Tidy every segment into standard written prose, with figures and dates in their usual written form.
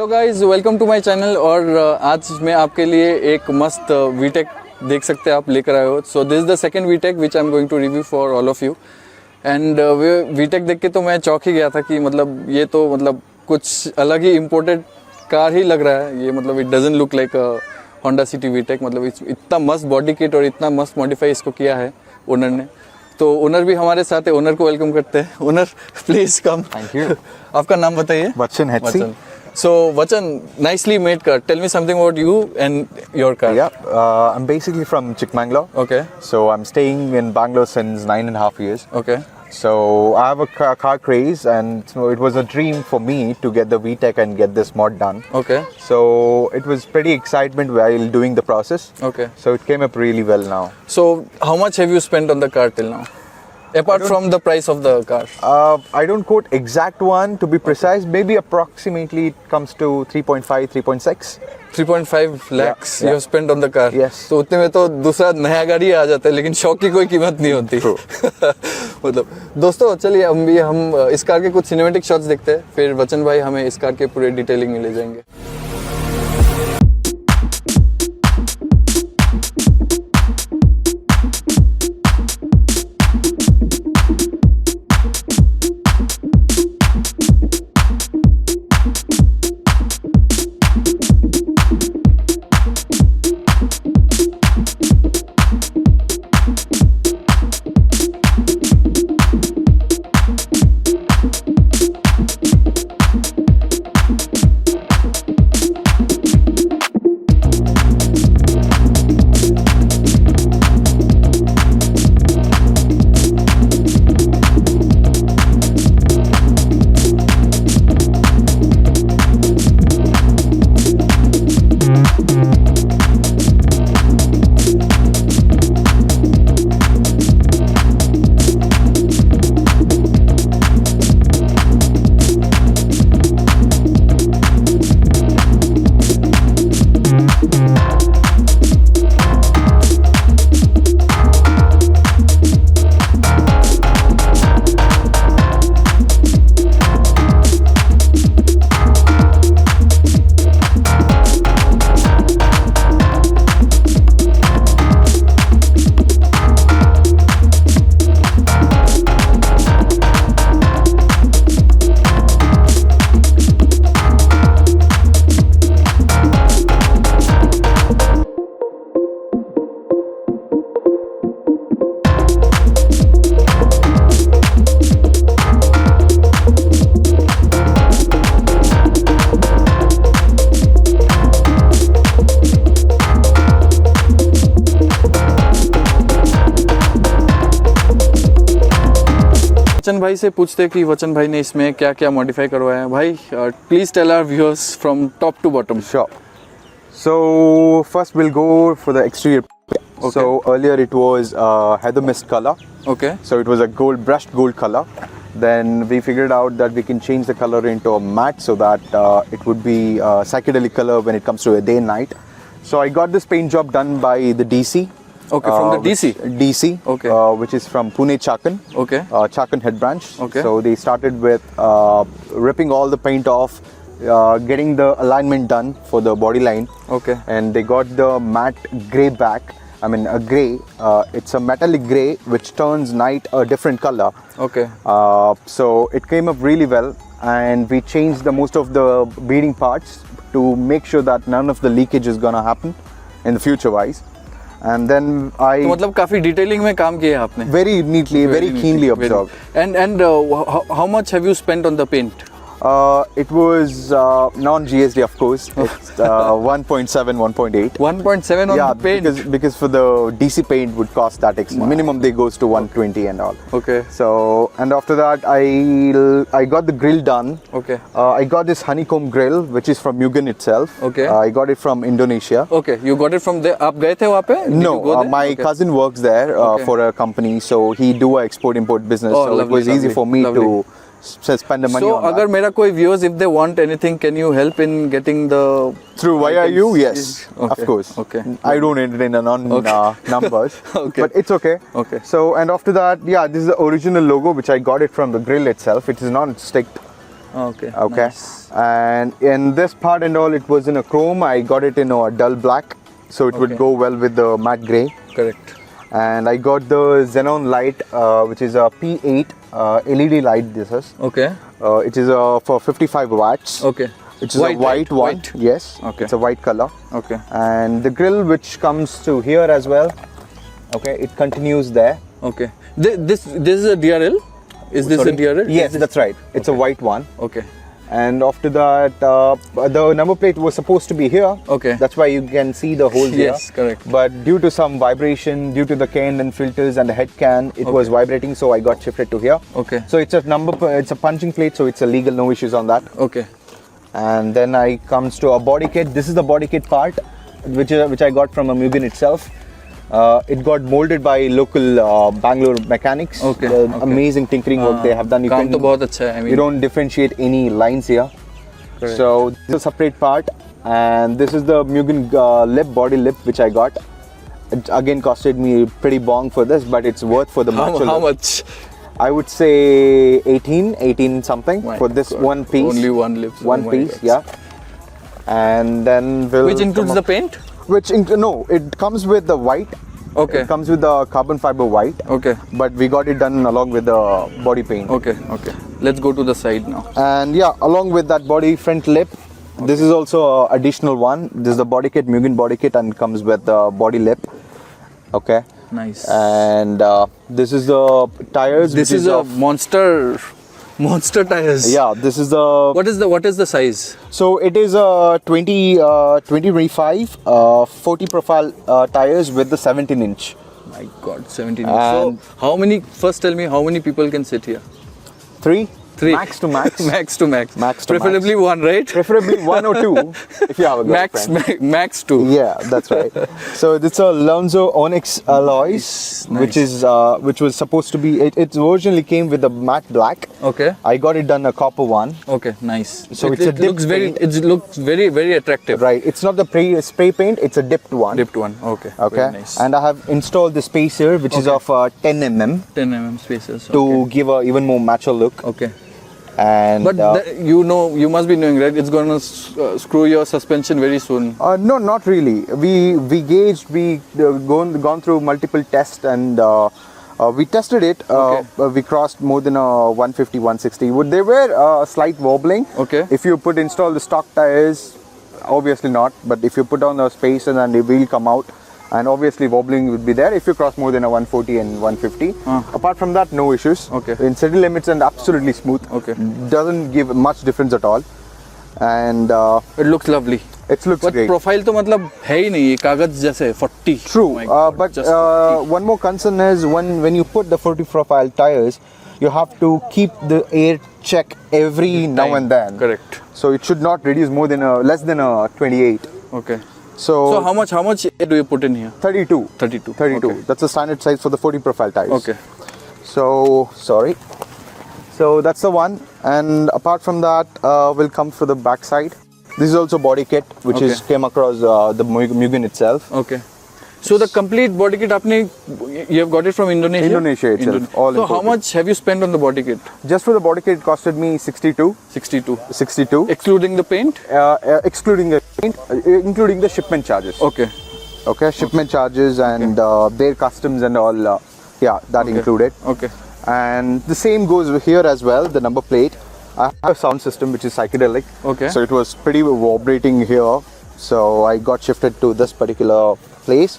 Hello guys, welcome to my channel. और आज मैं आपके लिए एक मस्त वीटेक देख सकते हैं आप लेकर आए हो। So this is the second VTEC which I am going to review for all of you. And VTEC देख के तो मैं चौंक ही गया था कि मतलब ये तो मतलब कुछ अलग ही इम्पोर्टेड कार ही लग रहा है ये। मतलब it doesn't look like Honda city Vtech. मतलब इतना मस्त बॉडी किट और इतना मस्त मॉडिफाई इसको किया है ओनर ने। तो ओनर भी हमारे साथ है, ओनर को वेलकम करते हैं। Owner please come. Thank you. आपका नाम बताइए। Vachan Hetsi. So Vachan, nicely made car. Tell me something about you and your car. Yeah, I'm basically from Chikmagalur. Okay. So I'm staying in Bangalore since 9.5 years. Okay. So I have a car craze, and so it was a dream for me to get the Vtec and get this mod done. Okay. So it was pretty excitement while doing the process. Okay. So it came up really well now. So how much have you spent on the car till now? Apart from the price of the car. I don't quote exact one to be precise. Maybe approximately it comes to 3.5, 3.6. 3.5 lakhs Yeah. you have spent on the car. Yes. तो उतने में तो दूसरा नया गाड़ी आ जाता है, लेकिन शौक की कोई कीमत नहीं होती। मतलब दोस्तों चलिए हम इस कार के कुछ सिनेमैटिक शॉट्स देखते हैं, फिर वचन भाई हमें इस कार के पूरे डिटेलिंग में ले जाएंगे। वचन भाई से पूछते हैं कि वचन भाई ने इसमें क्या क्या मॉडिफाई करवाया है। भाई please tell our viewers from top to bottom. Sure. So first we'll go for the exterior. Okay. So earlier it was heather mist color. Okay So it was a brushed gold color. Then we figured out that we can change the color into a matte so that it would be psychedelic color when it comes to a day and night. So I got this paint job done by the DC. Okay, from the DC? DC. Okay. Which is from Pune Chakan. Okay. Chakan head branch. Okay. So they started with ripping all the paint off, getting the alignment done for the body line. Okay. And they got the matte grey back. I mean a grey. It's a metallic grey which turns night a different color. Okay. So it came up really well, and we changed the most of the beading parts to make sure that none of the leakage is gonna happen in the future wise. And then तो मतलब काफी detailing में काम किया है आपने। very neatly, very keenly observed. And how much have you spent on the paint? It was non-GST, of course. It's 1.7, 1.8. 1.7 on Yeah, the paint. because for the DC paint would cost that extra. Minimum they goes to 120 and all. Okay. So and after that I got the grill done. Okay. I got this honeycomb grill which is from Mugen itself. Okay. I got it from Indonesia. Okay. You got it from there. आप गए थे वहाँ पे? Did No, you go there? my Okay. cousin works there Okay. for a company, so he do a export-import business. Oh, so lovely, it was easy lovely, for me lovely. to spend the money So on अगर that. मेरा कोई viewers if they want anything, can you help in getting the Through YIU, yes, Okay. of course. Okay. I don't entertain the numbers, Okay. but it's okay. Okay. So and after that, yeah, this is the original logo which I got it from the grill itself. It is non-stick. Okay. Okay. Nice. And in this part and all, it was in a chrome. I got it in a dull black, so it would Okay. go well with the matte gray. Correct. And I got the xenon light, which is a P8 LED light. This is. Okay. It is for 55 watts. Okay. Which is White, a white right? one. White? Yes. Okay. It's a white color. Okay. And the grill, which comes to here as well. Okay. It continues there. Okay. This is a DRL. Is this Sorry? a DRL? Yes, that's right. It's a white one. Okay. And after that, the number plate was supposed to be here. Okay. That's why you can see the holes here. Yes, correct. But due to some vibration, due to the can and filters and the head can, it was vibrating, so I got shifted to here. Okay. So it's a punching plate, so it's a legal, no issues on that. Okay. And then I comes to a body kit. This is the body kit part, which I got from a Mugen itself. It got molded by local Bangalore mechanics. Okay, The okay. amazing tinkering work they have done. काम तो बहुत अच्छा है. I mean, You don't differentiate any lines here. Correct. So this is a separate part, and this is the Mugen body lip, which I got. It again costed me pretty bong for this, but it's worth for the macho how look. much? I would say 18 something My for this God. one piece. Only one lip. One Oh my piece, God. yeah. And then we'll Which includes come the up- paint? no, it comes with the white. Okay. It comes with the carbon fiber white. Okay. But we got it done along with the body paint. Okay. Okay. Let's go to the side now. And yeah, along with that body front lip, this is also an additional one. This is the body kit, Mugen body kit, and comes with the body lip. Okay. Nice. And this is the tires. This which is a of- monster tires. yeah. This is the. What is the size? So it is a 2025 40 profile tires with the 17-inch. My God, 17. And- So how many? First, tell me how many people can sit here? Three. Three. Max to max. Max to max. Max to Preferably one, right? Preferably one or two if you have a Max, girlfriend. max two. Yeah, that's right. So it's a Lonzo Onyx alloys, Nice. which was supposed to be. It originally came with the matte black. Okay. I got it done a copper one. Okay. Nice. So it's a dipped looks very. paint. It looks very attractive. Right. It's not the spray paint. It's a dipped one. Dipped one. Okay. Okay. Very nice. And I have installed the spacer, which is of 10 mm 10 mm spaces. to Okay. give a even more macho look. Okay. And But you must be knowing, right? It's gonna screw your suspension very soon. no, not really. We gauged, we gone through multiple tests, and we tested it. We crossed more than 150, 160. There were slight wobbling. Okay. If you install the stock tires, obviously not. But if you put on the spacer, then the wheel come out, and obviously wobbling would be there if you cross more than a 140 and 150. Apart from that, no issues. Okay. In city limits and absolutely smooth. Okay. Doesn't give much difference at all, and It looks lovely. it looks But great. profile तो मतलब है ही नहीं, ये कागज जैसे 40. True, Oh my God, but just 40. one more concern is when you put the 40 profile tires, you have to keep the air check every now Time. and then. Correct. So it should not reduce more than less than 28. Okay. So, So how much air do you put in here? 32. 32. 32. Okay. That's the standard size for the 40 profile tires. Okay. So sorry. So that's the one. And apart from that, we'll come for the back side. This is also body kit, which is Okay. came across the Mugen itself. Okay. So the complete body kit you have got it from Indonesia? Indonesia itself, all So how imported. much have you spent on the body kit? Just for the body kit, it costed me 62. 62. 62. Excluding the paint? Excluding the paint, including the shipment charges. Okay. Okay, shipment charges and their customs and all. That included. Okay. And the same goes here as well. The number plate. I have a sound system which is psychedelic. Okay. So it was pretty vibrating here. So I got shifted to this particular place.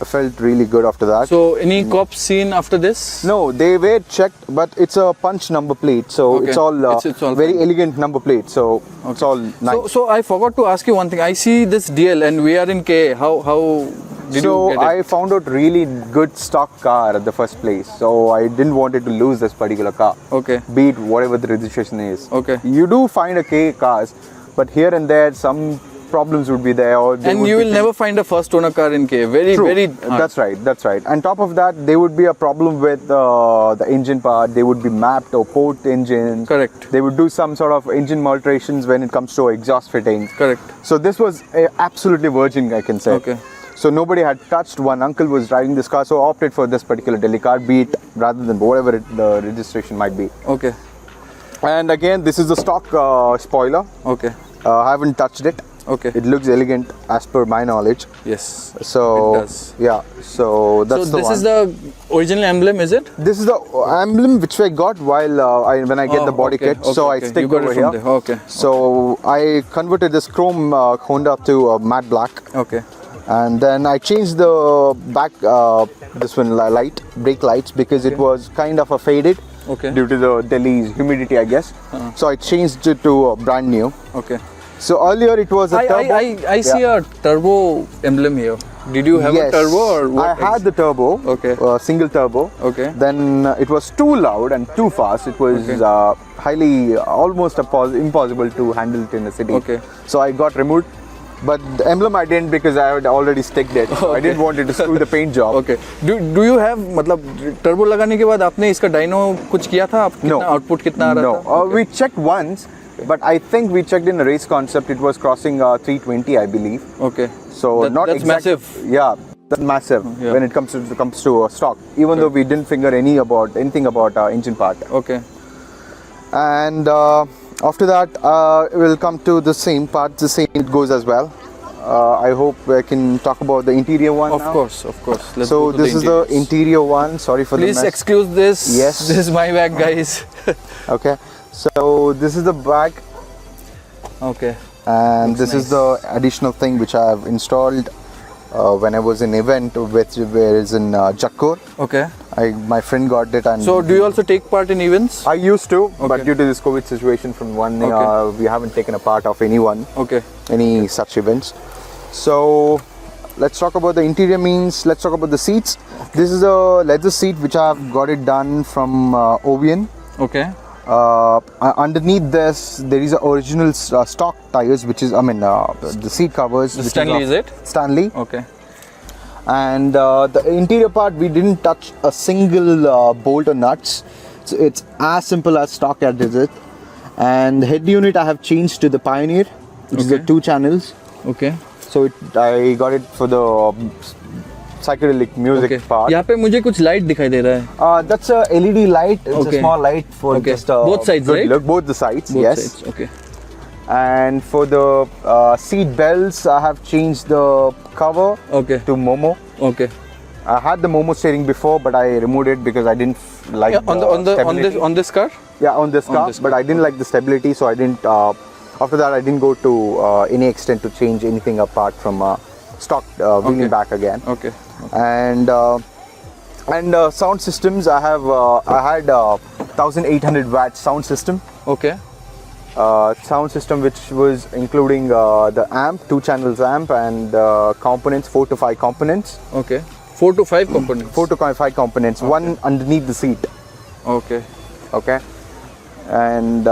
I felt really good after that. So any cops seen after this? No, they were checked, but it's a punch number plate, so Okay. it's all, It's all very fine. elegant number plate. So it's all nice. So I forgot to ask you one thing. I see this DL and we are in KA. How did you get it? I found out really good stock car at the first place. So I didn't want it to lose this particular car. Okay. Be it whatever the registration is. Okay. You do find a KA cars, but here and there some problems would be there, or they And would you be will never find a first owner car in KA. Very True. hard. That's right. That's right. On top of that, there would be a problem with the engine part. They would be mapped or port engines. Correct. They would do some sort of engine alterations when it comes to exhaust fittings. Correct. So this was absolutely virgin, I can say. Okay. So nobody had touched. One uncle was driving this car, so opted for this particular Delhi car, be it rather than whatever the registration might be. Okay. And again, this is the stock spoiler. Okay. I haven't touched it. Okay. It looks elegant as per my knowledge. Yes. So It does. yeah, so that's So the this one. is the original emblem, is it? This is the emblem which I got while when I get the body okay, kit. So I okay. stick You got over it from here. there. Okay. So I converted this chrome Honda to matte black, Okay. and then I changed the back this one light brake lights because it was kind of a faded Okay. due to the Delhi's humidity, I guess. So I changed it to brand new. Okay. So earlier it was a turbo. I see a turbo emblem here. Did you have a Yes, turbo or what? I had the turbo, Okay. single turbo. Okay. Then it was too loud and too fast. It was highly, almost impossible to handle it in the city. Okay. So I got removed. But the emblem I didn't because I had already sticked it. I didn't want it to screw the paint job. Okay. Do you have मतलब turbo लगाने के बाद आपने इसका dyno कुछ किया था? आप No. कितना output कितना आ रहा No, था? we checked once, but I think we checked in a race concept. It was crossing 320, I believe. Okay. So not that's exact- massive. Yeah, that's massive Yeah. when it comes to stock. Even though we didn't figure anything about engine part. Okay. And after that, we'll come to the same part. The same it goes as well. I hope I can talk about the interior one. Of now. course. Let's So go to this is the interiors. interior one. Sorry for Please the mess. excuse this. Yes. This is my bag, guys. Okay. So this is the bag, Okay. and Looks this is the additional thing which I have installed when I was in event where is in Jakkur. Okay. My friend got it, and So do you also take part in events? I used to, but Okay. due to this COVID situation, from one Okay. we haven't taken a part of Okay. any such events. So let's talk about the interior. Let's talk about the seats. This is a leather seat which I have got it done from Ovian. Okay. Underneath this, there is a original stock tires, which is the seat covers. The which Stanley, of is it? Stanley. Okay. And the interior part, we didn't touch a single bolt or nuts. So it's as simple as stock as it. And head unit I have changed to the Pioneer, which is the Okay. 2 channels. Okay. So I got it for the psychedelic music Okay. part. यहाँ पे मुझे कुछ light दिखाई दे रहा है. That's a LED light. It's Okay. a small light for Okay. just a Both sides, good right? look. Both the sides, Both yes. sides. Okay. And for the seat belts, I have changed the cover Okay. to Momo. Okay. I had the Momo steering before, but I removed it because I didn't like Yeah, stability. on this car. Yeah, on this car, this but I didn't like the stability, so I didn't. After that, I didn't go to any extent to change anything apart from stock wheeling Okay. back again. Okay. And sound systems, I had 1800 watt sound system. Okay. Sound system which was including the amp, 2 channels amp, and components, 4 to 5 components. Okay. 4 to 5 components. 4 to 5 components, one underneath the seat. Okay. Okay. And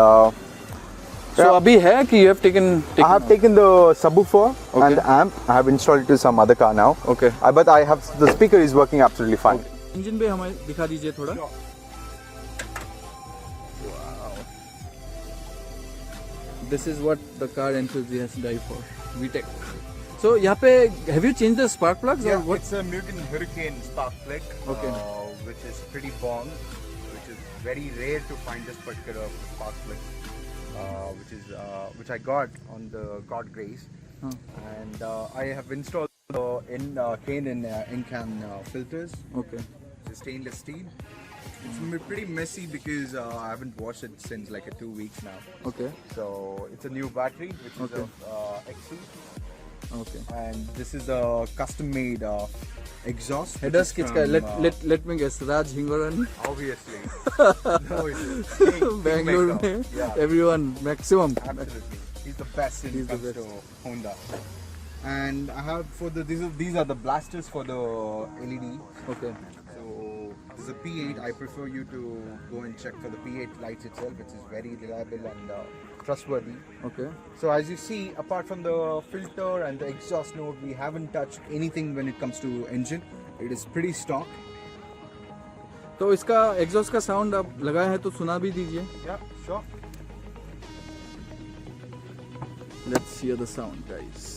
So अभी है कि you have taken I have taken the subwoofer Okay. and the amp. I have installed it to some other car now. Okay. But I have the speaker is working absolutely fine. Engine पे हमें दिखा दीजिए थोड़ा. This is what the car enthusiasts die for. Vtec. So यहाँ पे have you changed the spark plugs or what? it's a Mugen Hurricane spark plug, Okay. which is pretty bomb, which is very rare to find this particular spark plug, which I got on the God Grace, and I have installed the cane and in-can filters. Okay. It's stainless steel. It's pretty messy because I haven't washed it since like 2 weeks now. Okay. So it's a new battery, which is Okay. of XC. Okay. And this is a custom made exhaust. Headers which is किसका? from, Let me guess. Raj Hingorani. obviously. No, it's Bangalore में Yeah, everyone maximum. absolutely. He's the best when He's it the comes best. to Honda. And I have for the these are the blasters for the LED. Okay. So this is a P8. I prefer you to go and check for the P8 lights itself, which is very reliable and trustworthy. Okay. So as you see, apart from the filter and the exhaust note, we haven't touched anything when it comes to engine. It is pretty stock. तो इसका exhaust का sound आप लगाए हैं तो सुना भी दीजिए. Yeah, sure. Let's hear the sound, guys.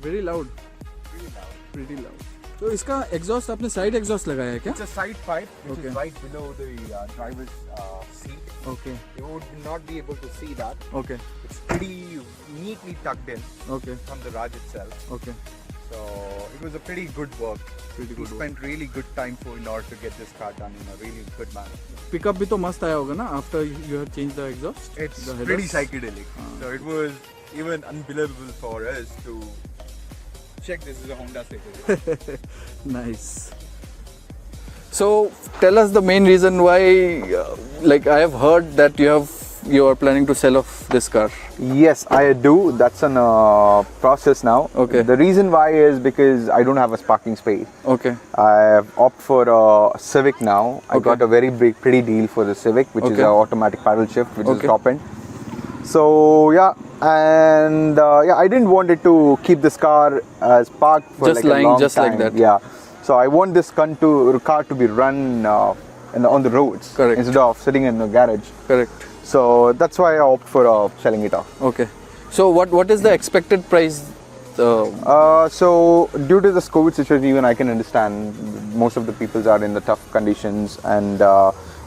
Very loud, pretty loud. तो इसका एग्जॉस्ट आपने साइड एग्जॉस्ट लगाया है क्या? It's a side pipe which Okay. is right below the driver's seat. Okay You would not be able to see that. Okay It's pretty neatly tucked in okay from the Raj itself. Okay, So it was a pretty good work. Pretty We good spent really good time in order to get this car done in a really good manner. Pickup भी तो मस्त आया होगा ना after you have change the exhaust? It's pretty psychedelic. So it was even unbelievable for us to check this is a Honda Civic. Nice. So tell us the main reason why, like I have heard that you are planning to sell off this car. Yes, I do. That's an process now. Okay. The reason why is because I don't have a parking space. Okay. I have opted for a Civic now. I Okay. got a very big, pretty deal for the Civic, which is Okay. an automatic paddle shift, which Okay. is top end. So yeah, and I didn't want it to keep this car as parked for Just like lying a long just like time. that. Yeah. So I want this car to be run on the roads Correct. instead of sitting in the garage. Correct. So that's why I opt for selling it off. Okay. So what is the expected price? So due to this COVID situation, even I can understand most of the people are in the tough conditions, and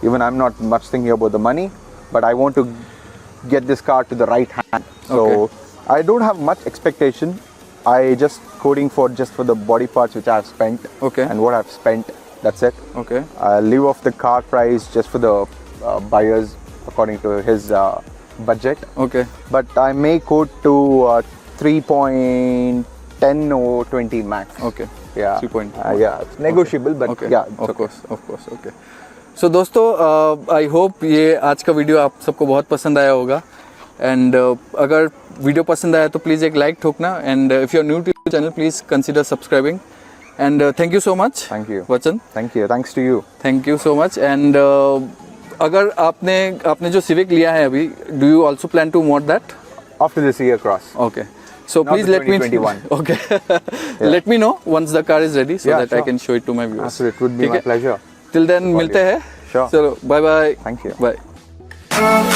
even I'm not much thinking about the money, but I want to get this car to the right hand. So Okay. I don't have much expectation. I just quoting for the body parts which I've spent. Okay. And what I've spent. That's it. Okay. I'll leave off the car price just for the buyers according to his budget. Okay. But I may quote to 3.10 or 20 max. Okay. Yeah. 3. Yeah, it's negotiable, but Okay. yeah, it's Of okay. course. Okay. So दोस्तों, I hope ये आज का video आप सबको बहुत पसंद आया होगा, एंड अगर वीडियो पसंद आया तो प्लीज़ एक लाइक ठोकना, and if you are new to the channel please consider subscribing, and thank you so much. Thank you. Vachan, Thank you. Thanks to you. Thank you so much. And अगर आपने जो civic लिया है अभी, do you also plan to mode that? After this year cross. Okay. So Not please the let me 2021. Okay. Let me know once the car is ready so Yeah, that I sure. can show it to my viewers. Absolutely. It would be ठीक my है? pleasure. Till then Call मिलते you. हैं। Sure. चलो, bye bye. Thank you. Bye.